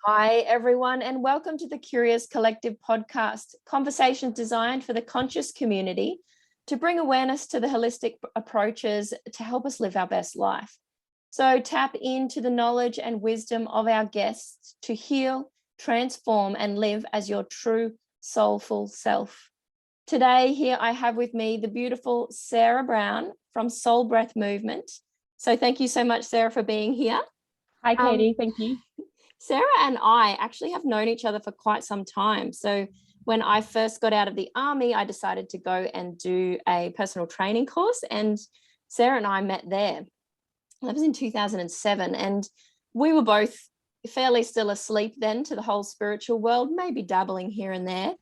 Hi, everyone, and welcome to the Curious Collective podcast, conversations designed for the conscious community to bring awareness to the holistic approaches to help us live our best life. So tap into the knowledge and wisdom of our guests to heal, transform, and live as your true soulful self. Today, here I have with me the beautiful Sarah Brown from Soul Breath Movement. So thank you so much, Sarah, for being here. Hi, Katie. Thank you. Sarah and I actually have known each other for quite some time. So when I first got out of the army, I decided to go and do a personal training course, and Sarah and I met there. That was in 2007, and we were both fairly still asleep then to the whole spiritual world, maybe dabbling here and there.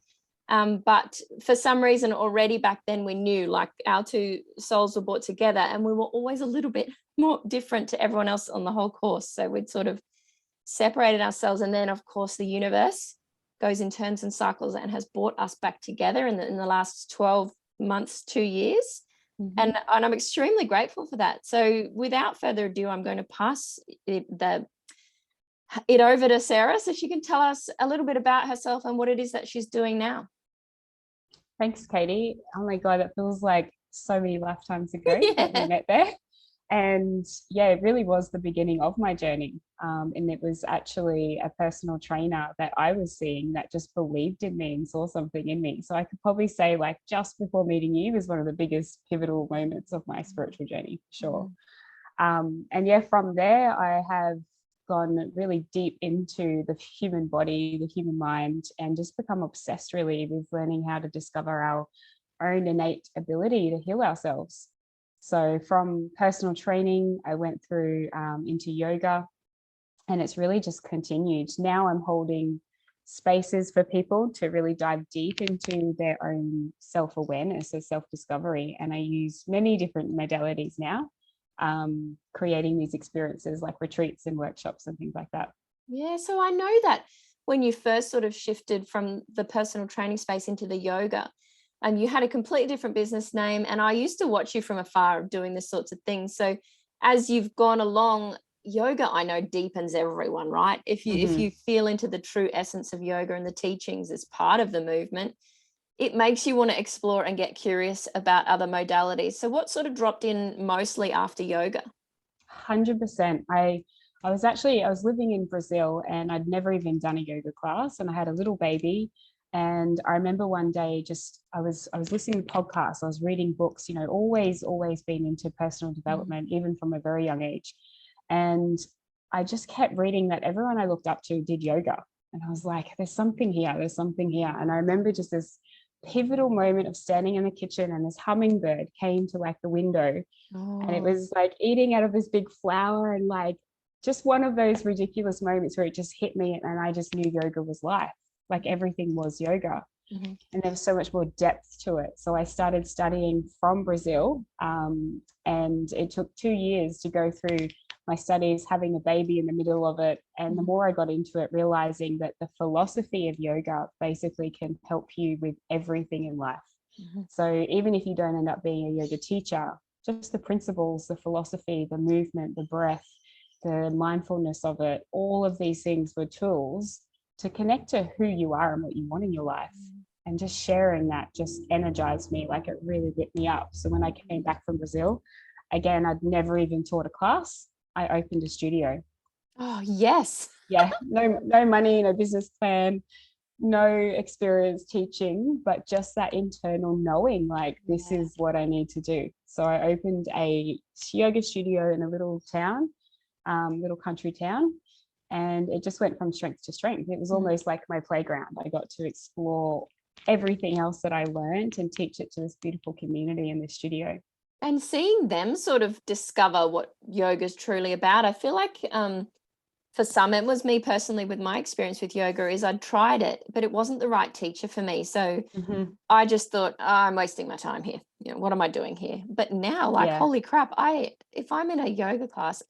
But for some reason already back then we knew, like, our two souls were brought together, and we were always a little bit more different to everyone else on the whole course. So we'd sort of separated ourselves, and then of course the universe goes in turns and cycles and has brought us back together in the last 12 months, 2 years. Mm-hmm. And I'm extremely grateful for that. So without further ado, I'm going to pass it over to Sarah so she can tell us a little bit about herself and what it is that she's doing now. Thanks, Katie. Oh my God, it feels like so many lifetimes ago that Yeah. we met there. And yeah, it really was the beginning of my journey. And it was actually a personal trainer that I was seeing that just believed in me and saw something in me. So I could probably say, like, just before meeting you was one of the biggest pivotal moments of my spiritual journey, for sure. And yeah, from there, I have gone really deep into the human body, the human mind, and just become obsessed really with learning how to discover our own innate ability to heal ourselves. So from personal training, I went through into yoga, and it's really just continued. Now I'm holding spaces for people to really dive deep into their own self-awareness or self-discovery. And I use many different modalities now, creating these experiences like retreats and workshops and things like that. Yeah, so I know that when you first sort of shifted from the personal training space into the yoga, and you had a completely different business name, and I used to watch you from afar doing this sorts of things. So as you've gone along, yoga, I know, deepens everyone, right? If you feel into the true essence of yoga and the teachings as part of the movement, it makes you want to explore and get curious about other modalities. So what sort of dropped in mostly after yoga? 100%. I was living in Brazil, and I'd never even done a yoga class, and I had a little baby. And I remember one day, I was listening to podcasts, I was reading books, always been into personal development, even from a very young age. And I just kept reading that everyone I looked up to did yoga. And I was like, there's something here. And I remember just this pivotal moment of standing in the kitchen, and this hummingbird came to like the window, and it was like eating out of this big flower, and like just one of those ridiculous moments where it just hit me, and I just knew yoga was life. Like everything was yoga. And there was so much more depth to it. So I started studying from Brazil, and it took 2 years to go through my studies, having a baby in the middle of it. And the more I got into it, realizing that the philosophy of yoga basically can help you with everything in life. So even if you don't end up being a yoga teacher, just the principles, the philosophy, the movement, the breath, the mindfulness of it, all of these things were tools to connect to who you are and what you want in your life. And just sharing that just energized me, like it really lit me up. So when I came back from Brazil, again, I'd never even taught a class. I opened a studio. Oh, yes. Yeah, no money, no business plan, no experience teaching, but just that internal knowing, like, this is what I need to do. So I opened a yoga studio in a little town, little country town. And it just went from strength to strength. It was almost like my playground. I got to explore everything else that I learned and teach it to this beautiful community in this studio. And seeing them sort of discover what yoga is truly about, I feel like for some, it was me personally with my experience with yoga, is I'd tried it, but it wasn't the right teacher for me. So I just thought, I'm wasting my time here. What am I doing here? But now, like, holy crap, if I'm in a yoga class,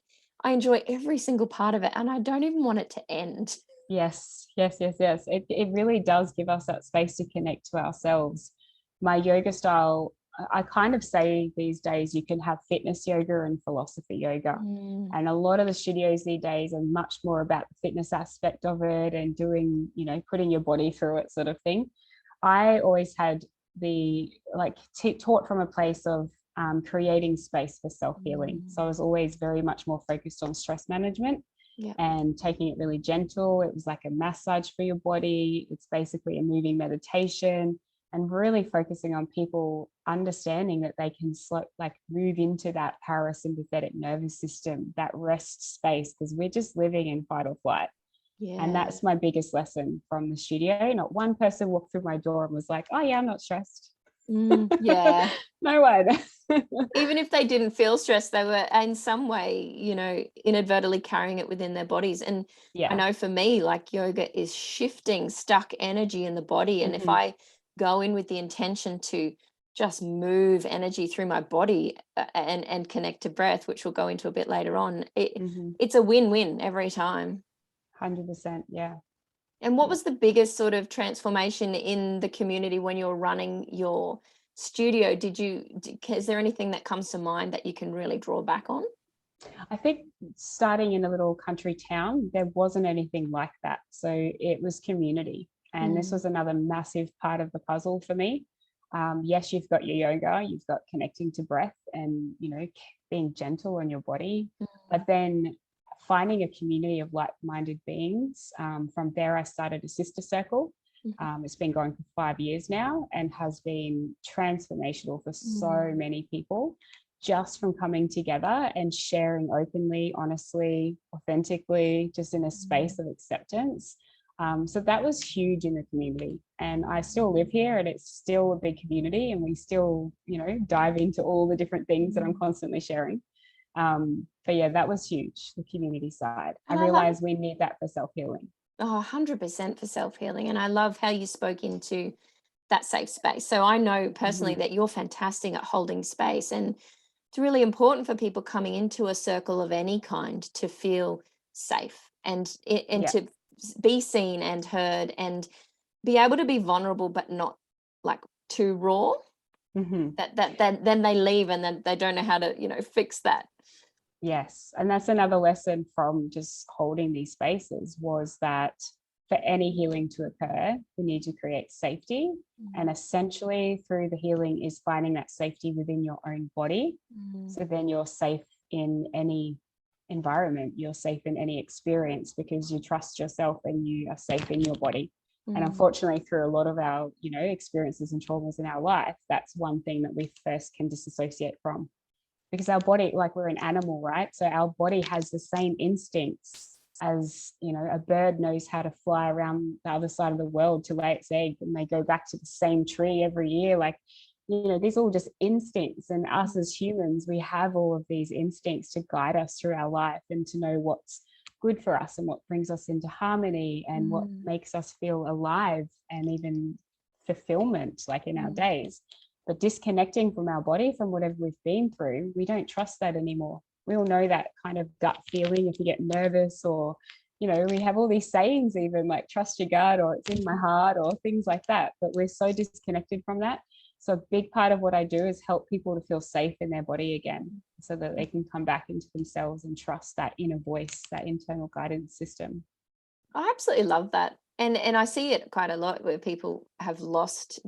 I enjoy every single part of it, and I don't even want it to end. Yes. It really does give us that space to connect to ourselves. My yoga style I kind of say these days you can have fitness yoga and philosophy yoga. And a lot of the studios these days are much more about the fitness aspect of it and doing, you know, putting your body through it sort of thing. I always had taught from a place of creating space for self-healing. So I was always very much more focused on stress management and taking it really gentle. It was like a massage for your body. It's basically a moving meditation, and really focusing on people understanding that they can move into that parasympathetic nervous system, that rest space, because we're just living in fight or flight. And that's my biggest lesson from the studio. Not one person walked through my door and was like, oh yeah, I'm not stressed. Yeah. No one. Even if they didn't feel stressed, they were in some way, you know, inadvertently carrying it within their bodies. And I know for me, like, yoga is shifting stuck energy in the body. And if I go in with the intention to just move energy through my body and connect to breath, which we'll go into a bit later on, it's a win-win every time. 100%. Yeah. And what was the biggest sort of transformation in the community when you're running your studio? Is there anything that comes to mind that you can really draw back on? I think starting in a little country town, there wasn't anything like that. So it was community. And this was another massive part of the puzzle for me. Yes, you've got your yoga, you've got connecting to breath and, you know, being gentle on your body, but then finding a community of like-minded beings. From there, I started a sister circle. It's been going for 5 years now and has been transformational for so many people, just from coming together and sharing openly, honestly, authentically, just in a space of acceptance. So that was huge in the community. And I still live here and it's still a big community, and we still, you know, dive into all the different things that I'm constantly sharing. But yeah, that was huge, the community side. I realized we need that for self-healing. 100% for self-healing. And I love how you spoke into that safe space. So I know personally that you're fantastic at holding space, and it's really important for people coming into a circle of any kind to feel safe and to be seen and heard and be able to be vulnerable, but not like too raw. That then they leave and then they don't know how to, you know, fix that. Yes. And that's another lesson from just holding these spaces, was that for any healing to occur, we need to create safety. And essentially through the healing is finding that safety within your own body. So then you're safe in any environment, you're safe in any experience, because you trust yourself and you are safe in your body. And unfortunately, through a lot of our, you know, experiences and traumas in our life, that's one thing that we first can disassociate from. Because our body, like, we're an animal, right? So our body has the same instincts as, you know, a bird knows how to fly around the other side of the world to lay its egg, and they go back to the same tree every year. Like, you know, these are all just instincts. And us as humans, we have all of these instincts to guide us through our life and to know what's good for us and what brings us into harmony and what makes us feel alive and even fulfillment, like in our days. But disconnecting from our body, from whatever we've been through, we don't trust that anymore. We all know that kind of gut feeling if you get nervous, or, you know, we have all these sayings even like trust your gut or it's in my heart or things like that. But we're so disconnected from that. So a big part of what I do is help people to feel safe in their body again, so that they can come back into themselves and trust that inner voice, that internal guidance system. I absolutely love that. And I see it quite a lot where people have lost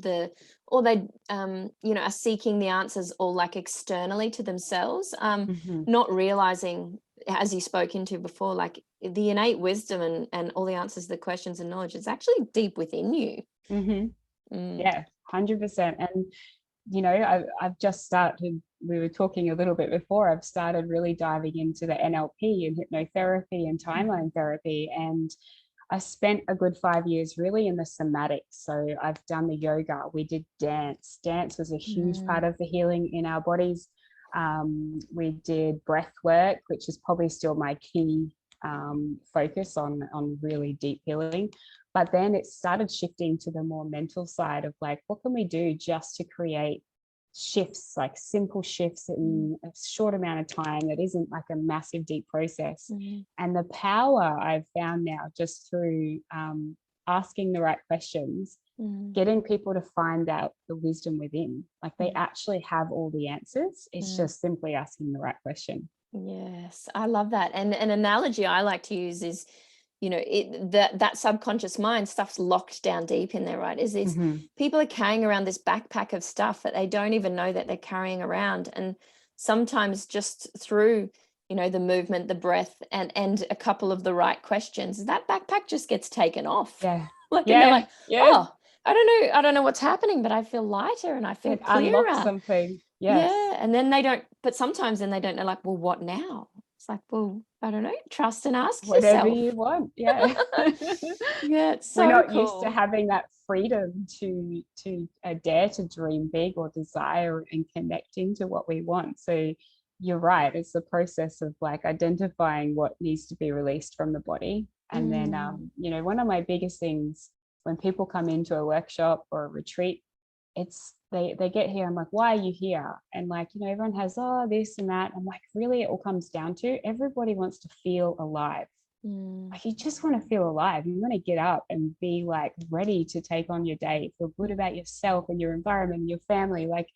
or they, you know, are seeking the answers all like externally to themselves, not realizing, as you spoke into before, like the innate wisdom and all the answers to the questions and knowledge is actually deep within you. Yeah, 100%. And, you know, I've just started, we were talking a little bit before, I've started really diving into the NLP and hypnotherapy and timeline therapy. And I spent a good 5 years really in the somatics. So I've done the yoga, we did dance. Dance was a huge part of the healing in our bodies. We did breath work, which is probably still my key focus on really deep healing. But then it started shifting to the more mental side of like, what can we do just to create shifts, like simple shifts in a short amount of time that isn't like a massive deep process. And the power I've found now just through asking the right questions getting people to find out the wisdom within. Like they actually have all the answers. It's just simply asking the right question. Yes, I love that. And an analogy I like to use is, that subconscious mind, stuff's locked down deep in there, right? Is these people are carrying around this backpack of stuff that they don't even know that they're carrying around. And sometimes just through, the movement, the breath, and a couple of the right questions, that backpack just gets taken off. Yeah. And they're like, oh, I don't know what's happening, but I feel lighter and I feel clearer. Unlock something. Yes. Yeah. And then but sometimes then they don't know, like, well, what now? It's like, well, I don't know, trust and ask whatever yourself. you want. Yeah. Yeah, it's so we're not cool. used to having that freedom to dare to dream big or desire and connecting to what we want. So you're right, it's the process of like identifying what needs to be released from the body. And then one of my biggest things when people come into a workshop or a retreat, it's they get here, I'm like, why are you here? And like, everyone has this and that. I'm like, really, it all comes down to everybody wants to feel alive. Like you just want to feel alive. You want to get up and be like ready to take on your day, feel good about yourself and your environment and your family. Like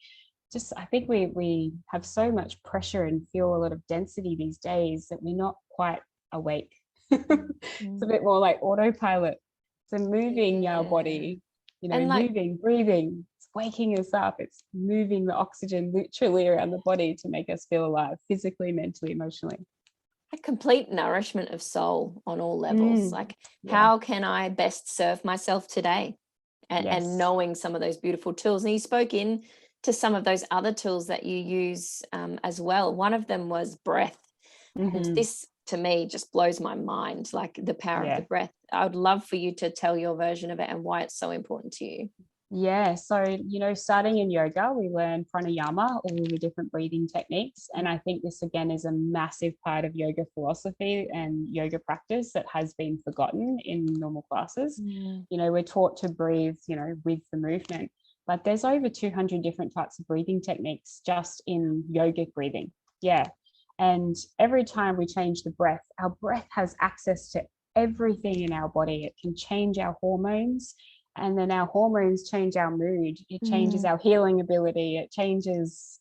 just I think we have so much pressure and feel a lot of density these days that we're not quite awake. It's a bit more like autopilot. So moving our body, and moving, breathing, it's waking us up. It's moving the oxygen literally around the body to make us feel alive, physically, mentally, emotionally. A complete nourishment of soul on all levels. How can I best serve myself today? And knowing some of those beautiful tools. And you spoke in to some of those other tools that you use as well. One of them was breath. And this to me just blows my mind, like the power of the breath. I would love for you to tell your version of it and why it's so important to you. Yeah, so starting in yoga, we learn pranayama, all the different breathing techniques, and I think this again is a massive part of yoga philosophy and yoga practice that has been forgotten in normal classes. We're taught to breathe with the movement, but there's over 200 different types of breathing techniques just in yogic breathing. And every time we change the breath, our breath has access to everything in our body. It can change our hormones. And then our hormones change our mood. It changes our healing ability. It changes,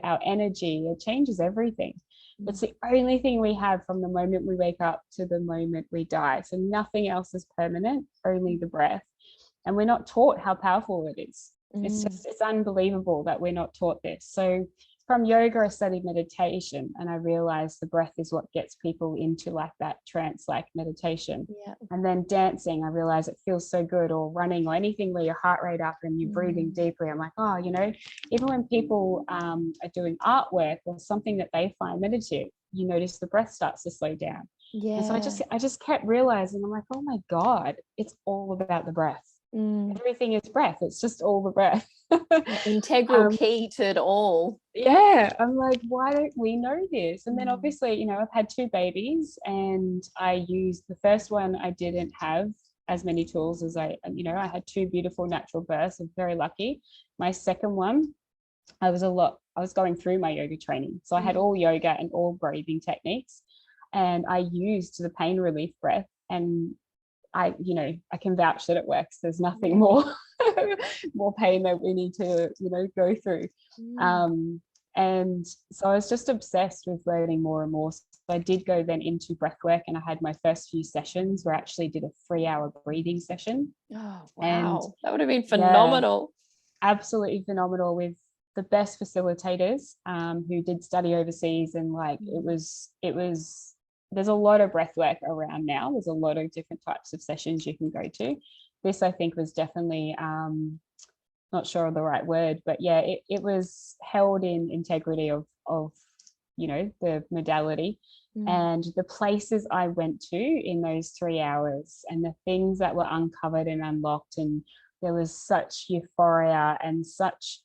our energy. It changes everything. It's the only thing we have from the moment we wake up to the moment we die. So nothing else is permanent, only the breath. And we're not taught how powerful it is. It's unbelievable that we're not taught this. So from yoga, I studied meditation, and I realized the breath is what gets people into like that trance-like meditation. And then dancing, I realized it feels so good, or running, or anything where your heart rate up and you're breathing deeply. I'm like, even when people are doing artwork or something that they find meditative, you notice the breath starts to slow down. And so I just kept realizing, I'm like, oh my God, it's all about the breath. Everything is breath. It's just all the breath. Integral key to it all. I'm like, why don't we know this? And then obviously, I've had 2 babies, and I used the first one. I didn't have as many tools as I had 2 beautiful natural births. I'm very lucky. My second one, I was going through my yoga training. So I had all yoga and all breathing techniques, and I used the pain relief breath, and I can vouch that it works. There's nothing more pain that we need to, go through. And so I was just obsessed with learning more and more. So I did go then into breathwork, and I had my first few sessions where I actually did a 3-hour breathing session. Oh, wow. And that would have been phenomenal. Absolutely phenomenal, with the best facilitators who did study overseas. And like, it was there's a lot of breath work around now. There's a lot of different types of sessions you can go to. This, I think, was definitely, not sure of the right word, but yeah, it was held in integrity of the modality. And the places I went to in those 3 hours, and the things that were uncovered and unlocked, and there was such euphoria and such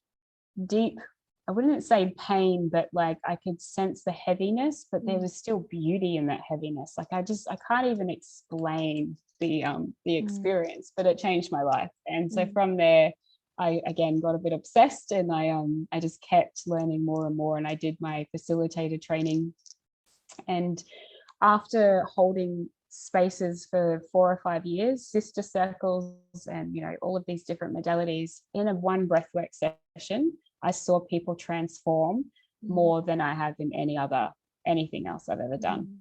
deep, I wouldn't say pain, but like I could sense the heaviness, but there was still beauty in that heaviness. Like I can't even explain the experience, but it changed my life. And so from there, I again got a bit obsessed, and I just kept learning more and more. And I did my facilitator training. And after holding spaces for 4 or 5 years, sister circles, and all of these different modalities. In a one breathwork session, I saw people transform more than I have in anything else I've ever done.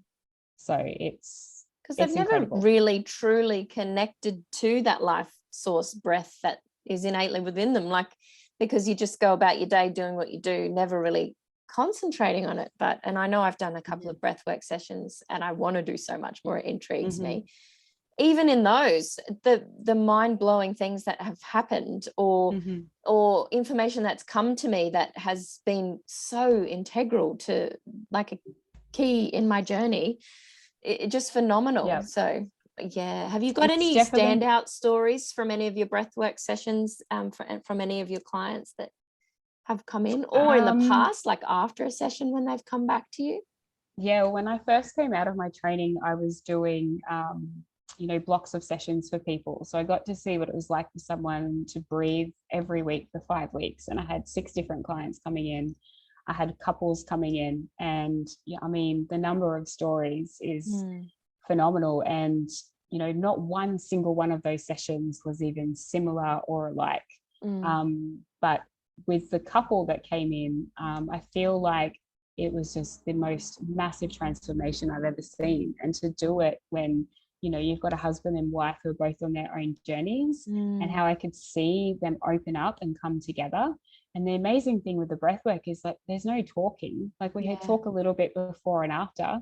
So it's because I've never incredible. really truly connected to that life source breath that is innately within them, like, because you just go about your day doing what you do, never really concentrating on it. And I know I've done a couple of breathwork sessions and I want to do so much more. It intrigues me. Even in those, the mind-blowing things that have happened, or information that's come to me that has been so integral to, like, a key in my journey, it just phenomenal. Yeah. So yeah, have you got any standout stories from any of your breathwork sessions, from any of your clients that have come in, or in the past, like after a session when they've come back to you? Yeah, when I first came out of my training, I was doing blocks of sessions for people. So I got to see what it was like for someone to breathe every week for 5 weeks. And I had 6 different clients coming in. I had couples coming in, and the number of stories is phenomenal. And not one single one of those sessions was even similar or alike. But with the couple that came in, I feel like it was just the most massive transformation I've ever seen. And to do it when you've got a husband and wife who are both on their own journeys, and how I could see them open up and come together. And the amazing thing with the breath work is that there's no talking. Like, we talk a little bit before and after.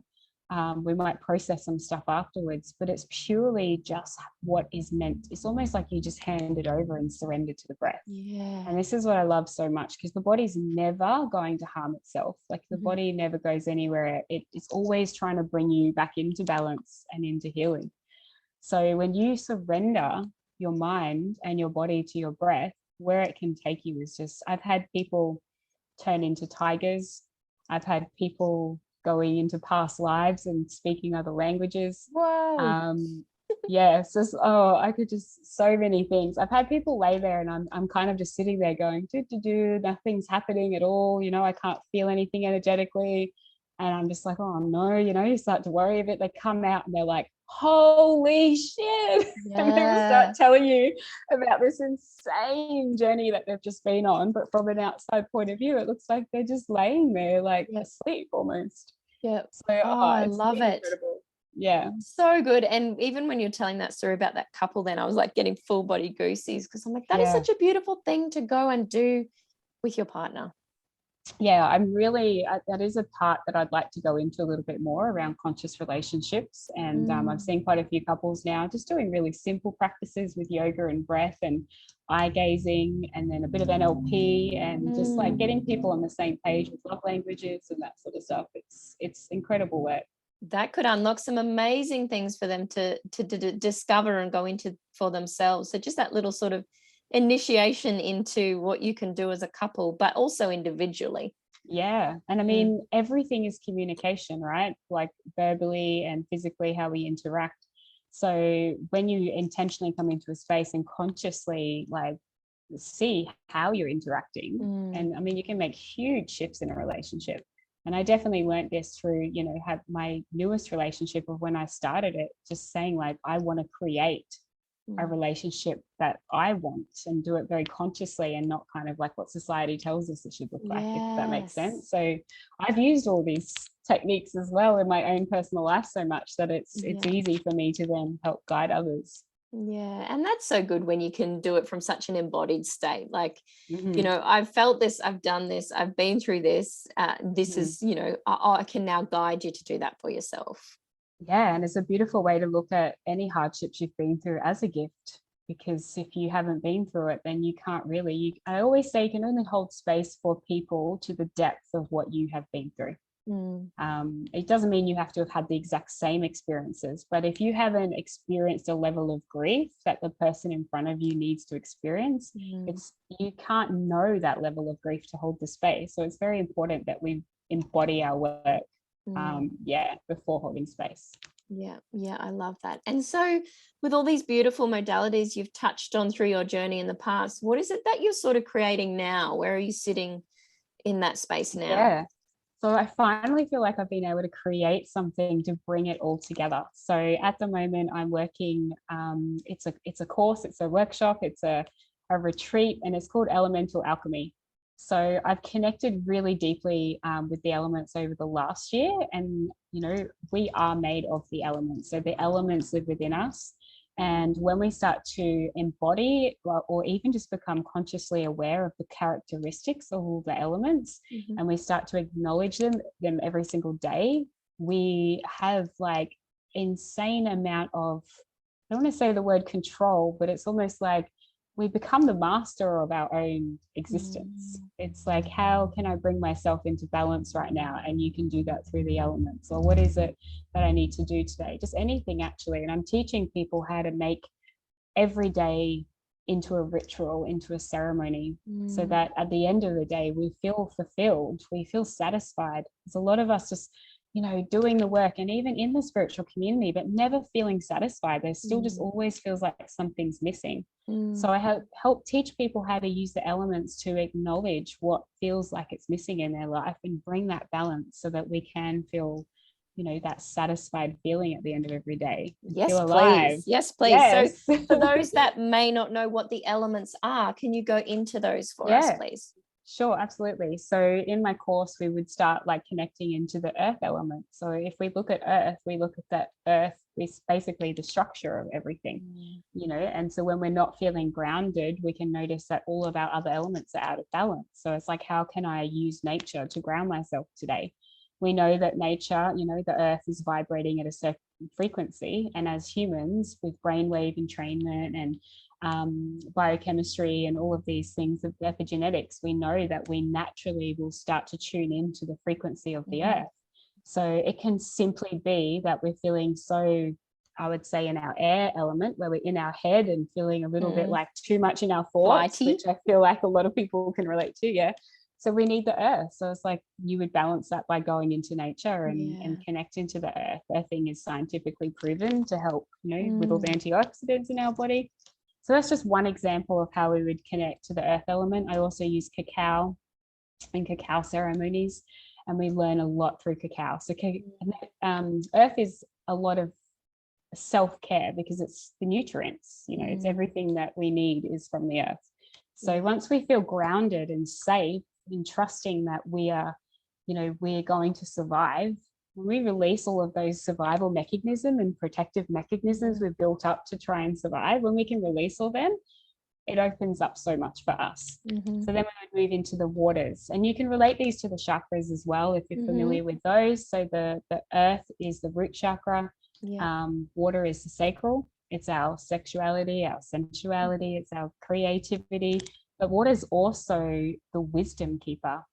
We might process some stuff afterwards, but it's purely just what is meant. It's almost like you just hand it over and surrender to the breath. Yeah. And this is what I love so much, because the body's never going to harm itself. Like, the body never goes anywhere. It's always trying to bring you back into balance and into healing. So when you surrender your mind and your body to your breath, where it can take you is just, I've had people turn into tigers. I've had people going into past lives and speaking other languages. Wow. I could just, so many things. I've had people lay there and I'm kind of just sitting there going, nothing's happening at all. I can't feel anything energetically. And I'm just like, oh no, you start to worry a bit. They come out and they're like, holy shit. And they will start telling you about this insane journey that they've just been on. But from an outside point of view, it looks like they're just laying there, like asleep almost. Yeah. So I love it. Incredible. Yeah. So good. And even when you're telling that story about that couple, then I was like getting full body goosies, because I'm like, that is such a beautiful thing to go and do with your partner. Yeah, I'm really, that is a part that I'd like to go into a little bit more around conscious relationships. And I've seen quite a few couples now just doing really simple practices with yoga and breath and eye gazing, and then a bit of NLP, and just like getting people on the same page with love languages and that sort of stuff. It's incredible work. That could unlock some amazing things for them to discover and go into for themselves. So just that little sort of initiation into what you can do as a couple, but also individually. Yeah. And everything is communication, right? Like verbally and physically, how we interact. So when you intentionally come into a space and consciously like see how you're interacting, and you can make huge shifts in a relationship. And I definitely learned this through, have my newest relationship of when I started it, just saying like, I want to create a relationship that I want, and do it very consciously and not kind of like what society tells us it should look like, if that makes sense. So I've used all these techniques as well in my own personal life so much that it's easy for me to then help guide others. Yeah. And that's so good when you can do it from such an embodied state. Like, I've felt this, I've done this, I've been through this. This is, I can now guide you to do that for yourself. Yeah, and it's a beautiful way to look at any hardships you've been through as a gift, because if you haven't been through it, then you can't really, I always say you can only hold space for people to the depth of what you have been through. It doesn't mean you have to have had the exact same experiences, but if you haven't experienced a level of grief that the person in front of you needs to experience, you can't know that level of grief to hold the space. So it's very important that we embody our work before holding space. I love that. And so with all these beautiful modalities you've touched on through your journey in the past, what is it that you're sort of creating now? Where are you sitting in that space now? So I finally feel like I've been able to create something to bring it all together. So at the moment I'm working, it's a course, it's a workshop, it's a retreat, and it's called Elemental Alchemy. So I've connected really deeply with the elements over the last year, and we are made of the elements. So the elements live within us. And when we start to embody or even just become consciously aware of the characteristics of all the elements, and we start to acknowledge them every single day, we have like insane amount of, I don't want to say the word control, but it's almost like we become the master of our own existence. It's like, how can I bring myself into balance right now? And you can do that through the elements. Or what is it that I need to do today? Just anything, actually. And I'm teaching people how to make every day into a ritual, into a ceremony, so that at the end of the day, we feel fulfilled, we feel satisfied. There's a lot of us just doing the work, and even in the spiritual community, but never feeling satisfied. There still just always feels like something's missing. So I help teach people how to use the elements to acknowledge what feels like it's missing in their life and bring that balance so that we can feel, that satisfied feeling at the end of every day. Yes, feel alive. please. Yes, please. Yes. So for those that may not know what the elements are, can you go into those for us, please? Sure, absolutely. So in my course, we would start like connecting into the earth element. So if we look at earth, we look at that earth is basically the structure of everything, and so when we're not feeling grounded, we can notice that all of our other elements are out of balance. So it's like, how can I use nature to ground myself today? We know that nature, the earth is vibrating at a certain frequency. And as humans, with brainwave entrainment and biochemistry and all of these things of epigenetics, we know that we naturally will start to tune into the frequency of the earth. So it can simply be that we're feeling so, I would say, in our air element, where we're in our head and feeling a little bit like too much in our thoughts, which I feel like a lot of people can relate to. Yeah. So we need the earth. So it's like you would balance that by going into nature and connect into the earth. Earthing is scientifically proven to help, with all the antioxidants in our body. So that's just one example of how we would connect to the earth element. I also use cacao and cacao ceremonies, and we learn a lot through cacao. So earth is a lot of self-care because it's the nutrients, it's everything that we need is from the earth. So once we feel grounded and safe in trusting that we are, we're going to survive, when we release all of those survival mechanisms and protective mechanisms we've built up to try and survive, when we can release all them, it opens up so much for us. So then we would move into the waters, and you can relate these to the chakras as well if you're familiar with those. So the earth is the root chakra, water is the sacral, it's our sexuality, our sensuality, it's our creativity, but water is also the wisdom keeper.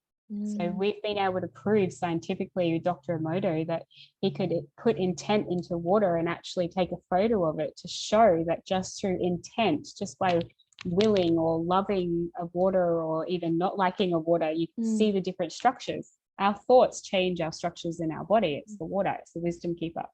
So we've been able to prove scientifically with Dr. Emoto that he could put intent into water and actually take a photo of it to show that just through intent, just by willing or loving a water or even not liking a water, you can see the different structures. Our thoughts change our structures in our body. It's the water, it's the wisdom keeper.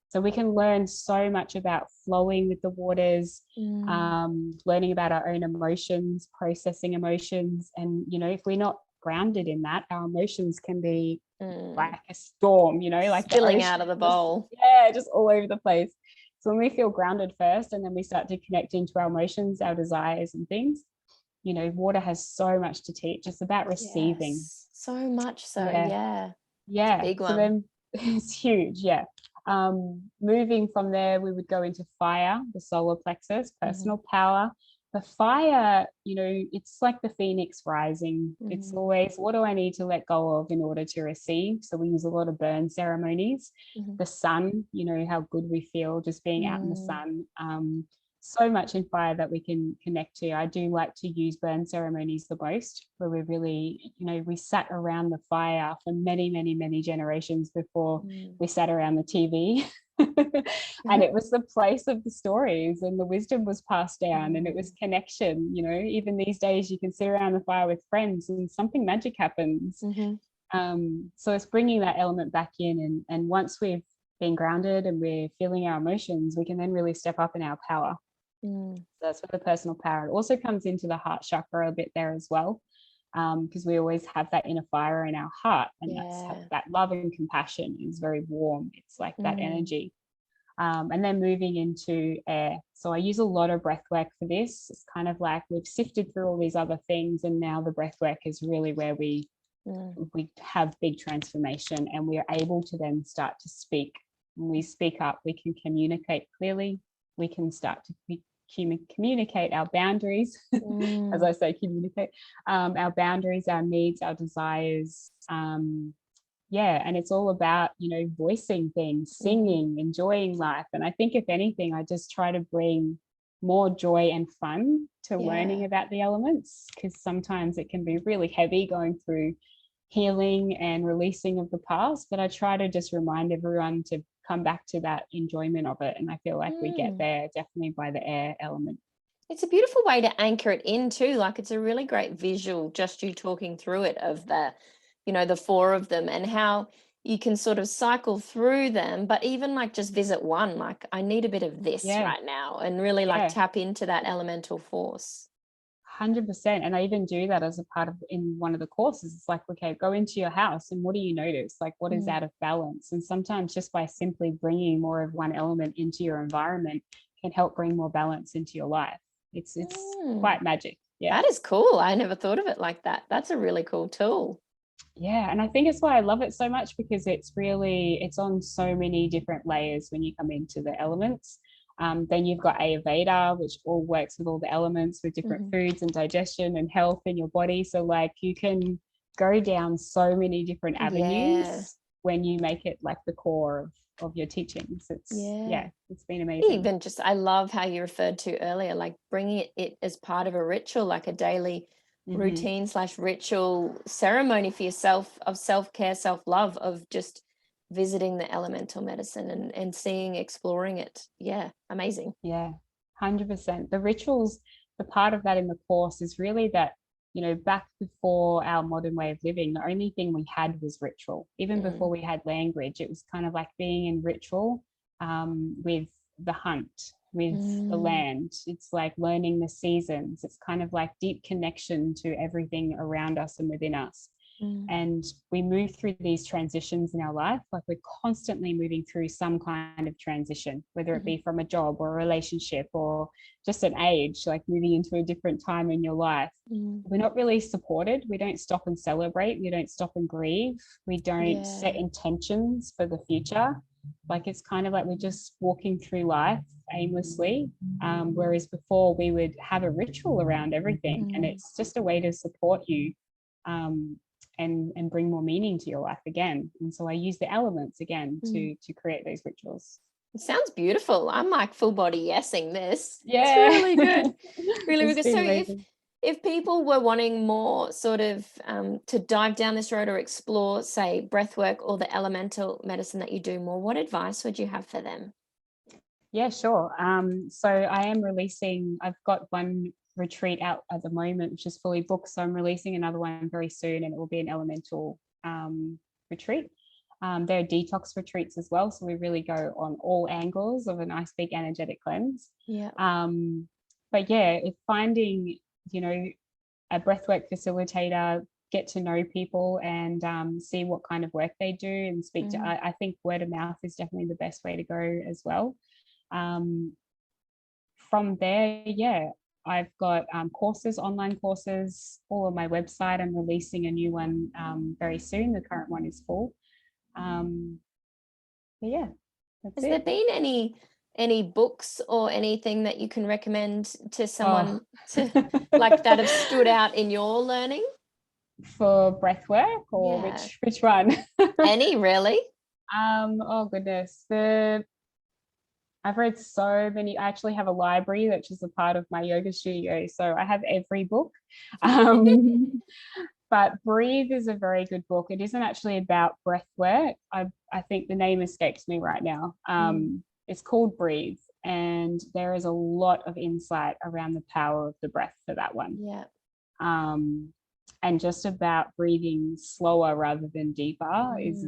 So we can learn so much about flowing with the waters, learning about our own emotions, processing emotions. And, if we're not grounded in that, our emotions can be like a storm, like spilling out of the bowl. Just all over the place. So when we feel grounded first, and then we start to connect into our emotions, our desires and things, water has so much to teach. It's about receiving. So much so. Big one. So then it's huge. Moving from there, we would go into fire, the solar plexus, personal power. The fire, it's like the phoenix rising. It's always, what do I need to let go of in order to receive? So we use a lot of burn ceremonies. The sun, how good we feel just being out in the sun. So much in fire that we can connect to. I do like to use burn ceremonies the most, where we really, we sat around the fire for many, many, many generations before we sat around the TV. And it was the place of the stories, and the wisdom was passed down, and it was connection. Even these days you can sit around the fire with friends and something magic happens. So it's bringing that element back in, and once we've been grounded and we're feeling our emotions, we can then really step up in our power. So that's where the personal power, it also comes into the heart chakra a bit there as well. because we always have that inner fire in our heart, and that love and compassion is very warm. It's like that energy. And then moving into air. So I use a lot of breath work for this. It's kind of like we've sifted through all these other things, and now the breath work is really where we have big transformation, and we are able to then start to speak. When we speak up, we can communicate clearly. We can start to communicate our boundaries, as I say, communicate our boundaries, our needs, our desires. And it's all about, voicing things, singing, enjoying life. And I think if anything, I just try to bring more joy and fun to learning about the elements, because sometimes it can be really heavy going through healing and releasing of the past. But I try to just remind everyone to come back to that enjoyment of it. And I feel like we get there definitely by the air element. It's a beautiful way to anchor it in too. Like, it's a really great visual, just you talking through it, of the the 4 of them, and how you can sort of cycle through them, but even like just visit one, like, I need a bit of this right now, and really like tap into that elemental force. 100%. And I even do that as a part of in one of the courses. It's like, okay, go into your house and what do you notice? Like, what is out of balance? And sometimes just by simply bringing more of one element into your environment can help bring more balance into your life. It's quite magic. That is cool. I never thought of it like that. That's a really cool tool. Yeah, and I think it's why I love it so much, because it's on so many different layers when you come into the elements. Then you've got Ayurveda, which all works with all the elements, with different foods and digestion and health in your body. So like, you can go down so many different avenues when you make it like the core of your teachings. It's it's been amazing. Even just, I love how you referred to earlier, like bringing it as part of a ritual, like a daily routine / ritual ceremony for yourself, of self-care, self-love, of just visiting the elemental medicine and seeing, exploring it. Amazing. 100%. The rituals, the part of that in the course is really that, back before our modern way of living, the only thing we had was ritual. Even before we had language, it was kind of like being in ritual with the hunt, with the land. It's like learning the seasons. It's kind of like deep connection to everything around us and within us. And we move through these transitions in our life, like we're constantly moving through some kind of transition, whether it be from a job or a relationship or just an age, like moving into a different time in your life. We're not really supported. We don't stop and celebrate. We don't stop and grieve. We don't set intentions for the future. Like, it's kind of like we're just walking through life aimlessly, whereas before we would have a ritual around everything, and it's just a way to support you and bring more meaning to your life again. And so I use the elements again to create those rituals. It sounds beautiful. I'm like full body yesing this. It's really good. Really good. So if people were wanting more sort of to dive down this road or explore, say, breath work or the elemental medicine that you do more, what advice would you have for them? Yeah, sure. So I am releasing, I've got one retreat out at the moment, which is fully booked. So I'm releasing another one very soon, and it will be an elemental retreat. There are detox retreats as well. So we really go on all angles of a nice big energetic cleanse. But if finding, a breathwork facilitator, get to know people and see what kind of work they do and speak to, I think word of mouth is definitely the best way to go as well. From there, I've got courses, online courses, all on my website. I'm releasing a new one very soon. The current one is full. Has there been any books or anything that you can recommend to someone to like that have stood out in your learning? For breath work, or which one? Any, really? Oh goodness. I've read so many. I actually have a library which is a part of my yoga studio, so I have every book. But Breathe is a very good book. It isn't actually about breath work. I think the name escapes me right now. It's called Breathe, and there is a lot of insight around the power of the breath for that one. And just about breathing slower rather than deeper is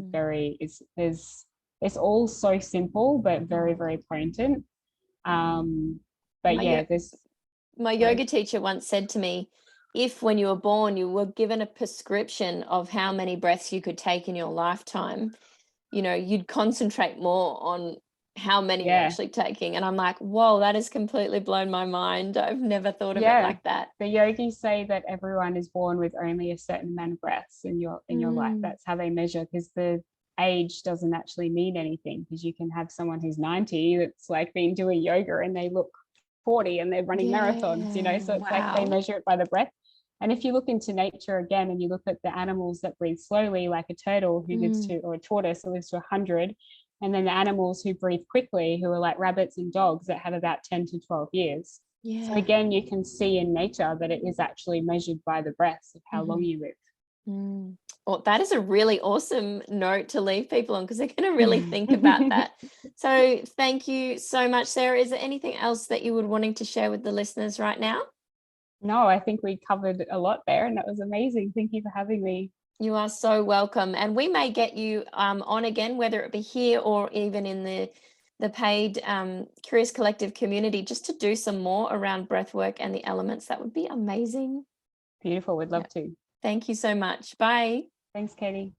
it's all so simple but very, very potent. My yoga teacher once said to me, if when you were born you were given a prescription of how many breaths you could take in your lifetime, you'd concentrate more on how many you're Yeah. actually taking. And I'm like, whoa, that has completely blown my mind. I've never thought of it Yeah. like that. The yogis say that everyone is born with only a certain amount of breaths in your life. That's how they measure, because the age doesn't actually mean anything, because you can have someone who's 90 that's like been doing yoga and they look 40 and they're running marathons, so it's like they measure it by the breath. And if you look into nature again and you look at the animals that breathe slowly, like a turtle who lives to, or a tortoise who lives to 100, and then the animals who breathe quickly, who are like rabbits and dogs that have about 10 to 12 years. So again, you can see in nature that it is actually measured by the breaths of how long you live. Well, that is a really awesome note to leave people on, because they're going to really think about that. So thank you so much, Sarah. Is there anything else that you would wanting to share with the listeners right now? No, I think we covered a lot there, and that was amazing. Thank you for having me. You are so welcome. And we may get you on again, whether it be here or even in the paid Curious Collective community, just to do some more around breathwork and the elements. That would be amazing. Beautiful. We'd love to. Thank you so much. Bye. Thanks, Katie.